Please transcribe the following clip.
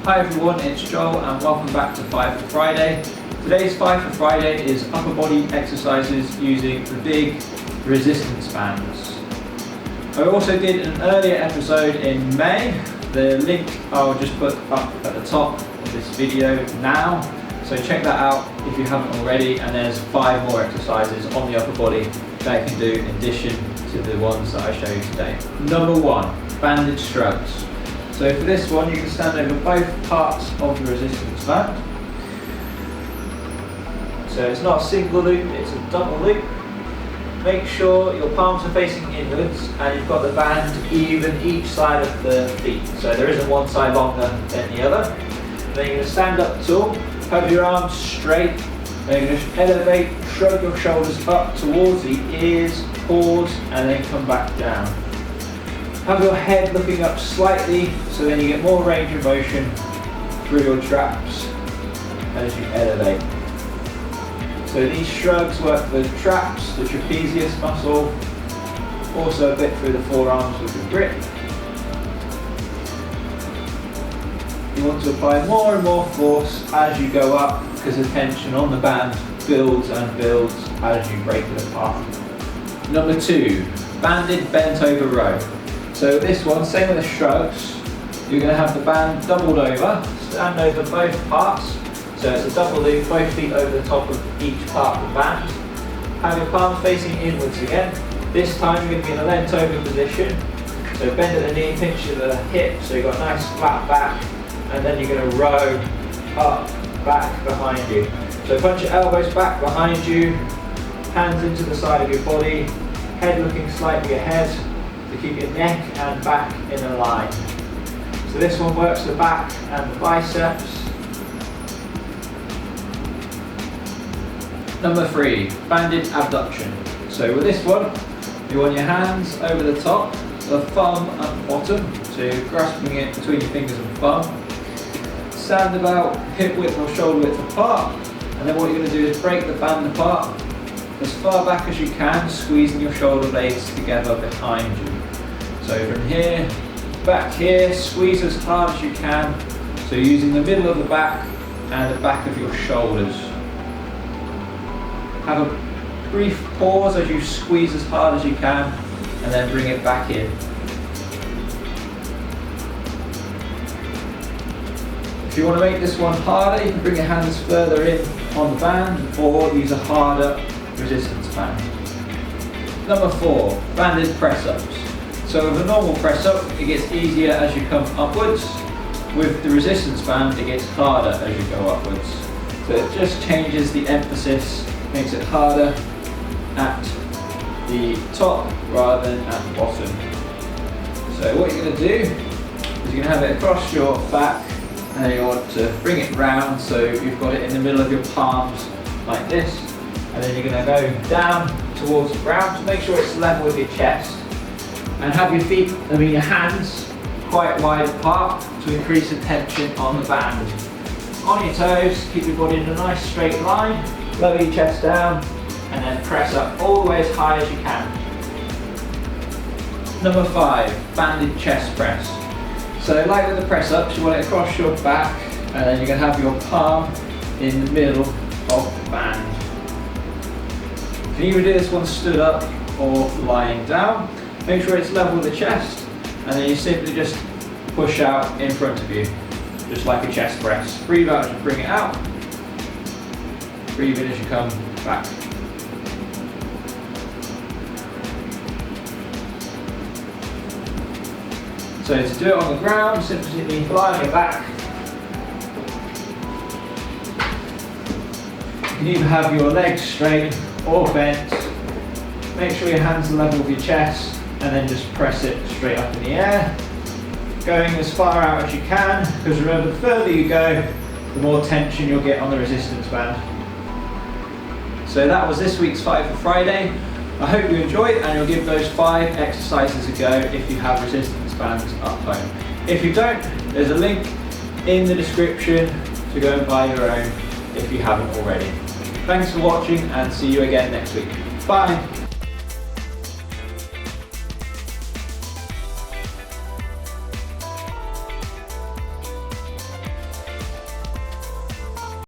Hi everyone, it's Joel and welcome back to 5 for Friday. Today's 5 for Friday is upper body exercises using the big resistance bands. I also did an earlier episode in May. The link I'll just put up at the top of this video now. So check that out if you haven't already, and there's 5 more exercises on the upper body that you can do in addition to the ones that I show you today. Number 1, banded shrugs. So for this one, you can stand over both parts of the resistance band. So it's not a single loop, it's a double loop. Make sure your palms are facing inwards and you've got the band even each side of the feet. So there isn't one side longer than the other. Then you're going to stand up tall, have your arms straight, then you're going to elevate, shrug your shoulders up towards the ears, pause, and then come back down. Have your head looking up slightly, so then you get more range of motion through your traps as you elevate. So these shrugs work for the traps, the trapezius muscle, also a bit through the forearms with the grip. You want to apply more and more force as you go up because the tension on the band builds and builds as you break it apart. Number 2, banded bent over row. So this one, same with the shrugs, you're going to have the band doubled over, stand over both parts, so it's a double loop, both feet over the top of each part of the band. Have your palms facing inwards again. This time you're going to be in a leant over position, so bend at the knee, pinch at the hip, so you've got a nice flat back, and then you're going to row up, back behind you. So punch your elbows back behind you, hands into the side of your body, head looking slightly ahead, to keep your neck and back in a line. So this one works the back and the biceps. Number 3, banded abduction. So with this one, you want your hands over the top, the thumb and bottom, so you're grasping it between your fingers and thumb. Stand about hip width or shoulder width apart, and then what you're going to do is break the band apart as far back as you can, squeezing your shoulder blades together behind you. So from here, back here, squeeze as hard as you can. So using the middle of the back and the back of your shoulders. Have a brief pause as you squeeze as hard as you can, and then bring it back in. If you want to make this one harder, you can bring your hands further in on the band or use a harder resistance band. Number 4, banded press-ups. So with a normal press-up, it gets easier as you come upwards. With the resistance band, it gets harder as you go upwards. So it just changes the emphasis, makes it harder at the top rather than at the bottom. So what you're going to do is you're going to have it across your back, and you want to bring it round so you've got it in the middle of your palms like this, and then you're going to go down towards the ground to make sure it's level with your chest. And have your feet, your hands quite wide apart to increase the tension on the band. On your toes, keep your body in a nice straight line, lower your chest down, and then press up all the way as high as you can. Number 5, banded chest press. So like with the press ups, you want it across your back, and then you're going to have your palm in the middle of the band. You can either do this one stood up or lying down. Make sure it's level with the chest, and then you simply just push out in front of you, just like a chest press. Breathe out as you bring it out. Breathe in as you come back. So to do it on the ground, simply lie on your back. You can either have your legs straight or bent. Make sure your hands are level with your chest, and then just press it straight up in the air. Going as far out as you can, because remember, the further you go, the more tension you'll get on the resistance band. So that was this week's 5 for Friday. I hope you enjoyed, and you'll give those 5 exercises a go if you have resistance bands at home. If you don't, there's a link in the description to go and buy your own if you haven't already. Thanks for watching, and see you again next week. Bye.